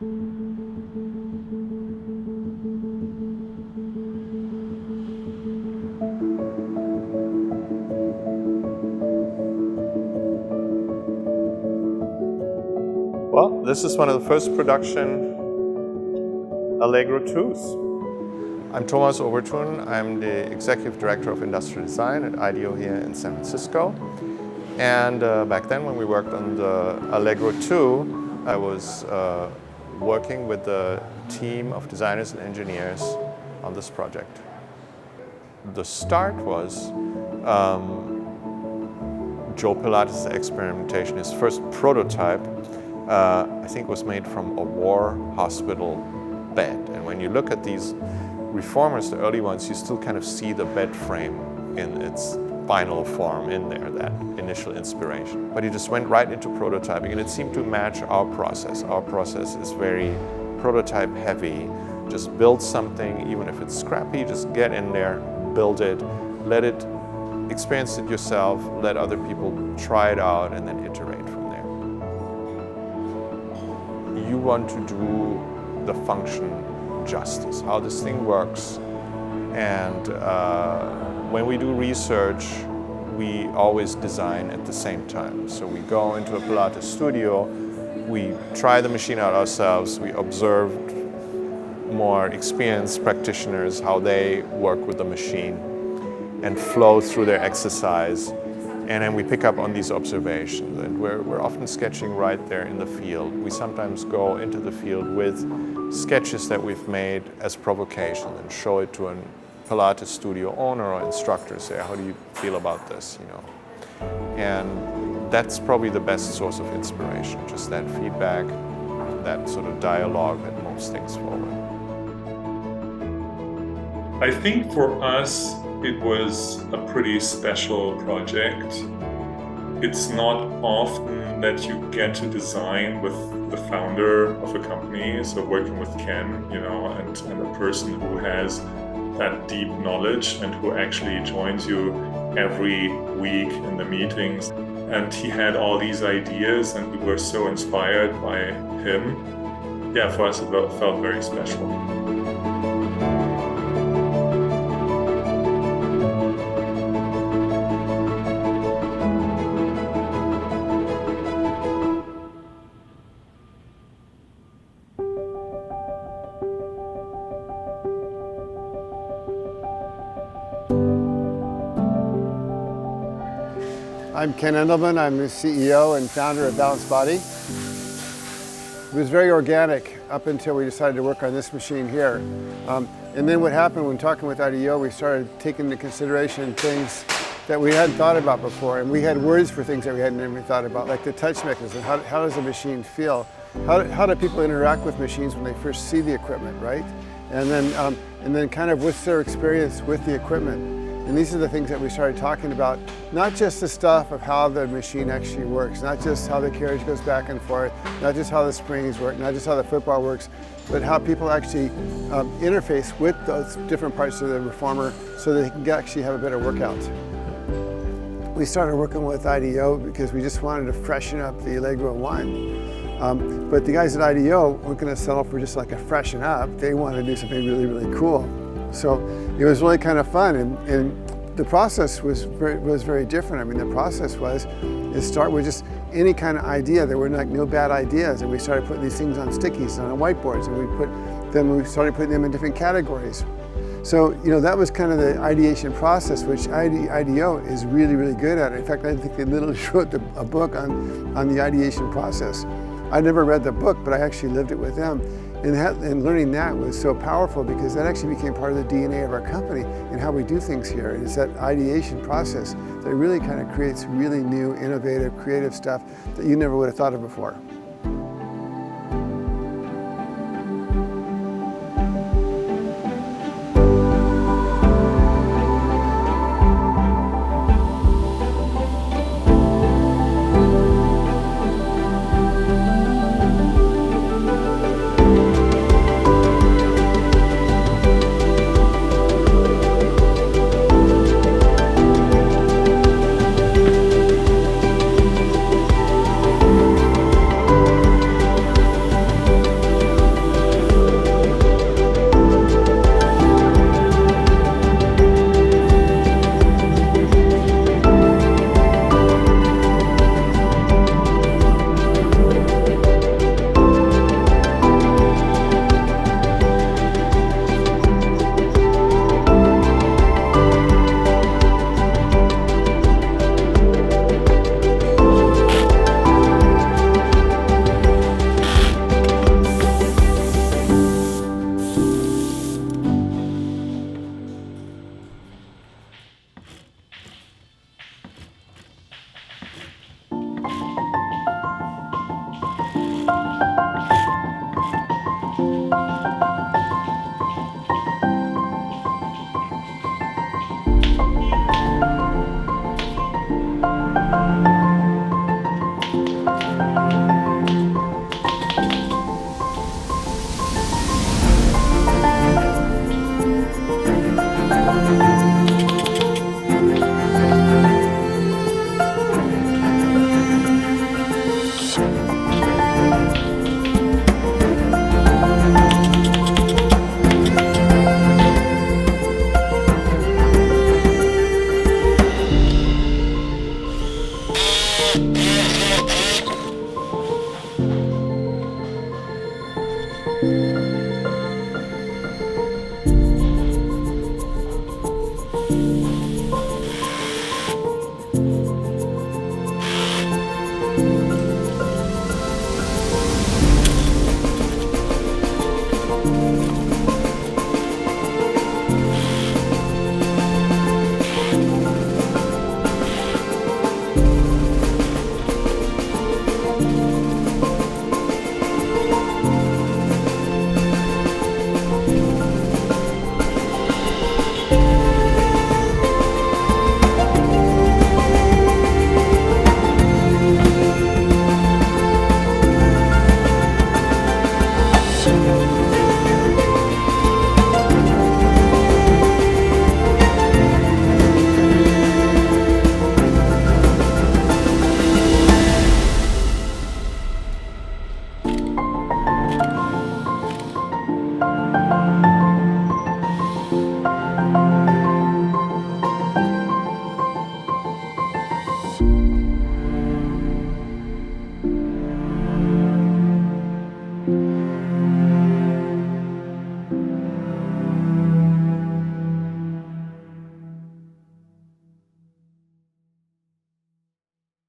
Well, this is one of the first production Allegro 2s. I'm Thomas Overtun. I'm the Executive Director of Industrial Design at IDEO here in San Francisco. And back then when we worked on the Allegro 2, I was working with the team of designers and engineers on this project. The start was Joe Pilates' experimentation. His first prototype I think was made from a war hospital bed. And when you look at these reformers, the early ones, you still kind of see the bed frame in its final form in there, that initial inspiration. But he just went right into prototyping, and it seemed to match our process. Our process is very prototype heavy. Just build something, even if it's scrappy, just get in there, build it, let it, experience it yourself, let other people try it out, and then iterate from there. You want to do the function justice, how this thing works. And when we do research, we always design at the same time. So we go into a Pilates studio, we try the machine out ourselves, we observe more experienced practitioners, how they work with the machine and flow through their exercise. And then we pick up on these observations, and we're often sketching right there in the field. We sometimes go into the field with sketches that we've made as provocation and show it to a Pilates studio owner or instructor, say, how do you feel about this, you know? And that's probably the best source of inspiration, just that feedback, that sort of dialogue that moves things forward. I think for us, it was a pretty special project. It's not often that you get to design with the founder of a company, so working with Ken, you know, and a person who has that deep knowledge and who actually joins you every week in the meetings. And he had all these ideas, and we were so inspired by him. Yeah, for us it felt very special. I'm Ken Endelman. I'm the CEO and founder of Balanced Body. It was very organic up until we decided to work on this machine here. And then what happened when talking with IDEO, we started taking into consideration things that we hadn't thought about before. And we had words for things that we hadn't even thought about, like the touch mechanism. How does a machine feel? How do people interact with machines when they first see the equipment, right? And then kind of what's their experience with the equipment? And these are the things that we started talking about, not just the stuff of how the machine actually works, not just how the carriage goes back and forth, not just how the springs work, not just how the football works, but how people actually interface with those different parts of the reformer so that they can actually have a better workout. We started working with IDEO because we just wanted to freshen up the Allegro 1. But the guys at IDEO weren't going to settle for just like a freshen up. They wanted to do something really, really cool. So it was really kind of fun, and the process was very different. I mean, the process was start with just any kind of idea. There were like no bad ideas, and we started putting these things on stickies and on whiteboards, and we started putting them in different categories. So you know, that was kind of the ideation process, which IDEO is really, really good at. In fact, I think they literally wrote a book on the ideation process. I never read the book, but I actually lived it with them. And learning that was so powerful because that actually became part of the DNA of our company and how we do things here. It's that ideation process that really kind of creates really new, innovative, creative stuff that you never would have thought of before. you.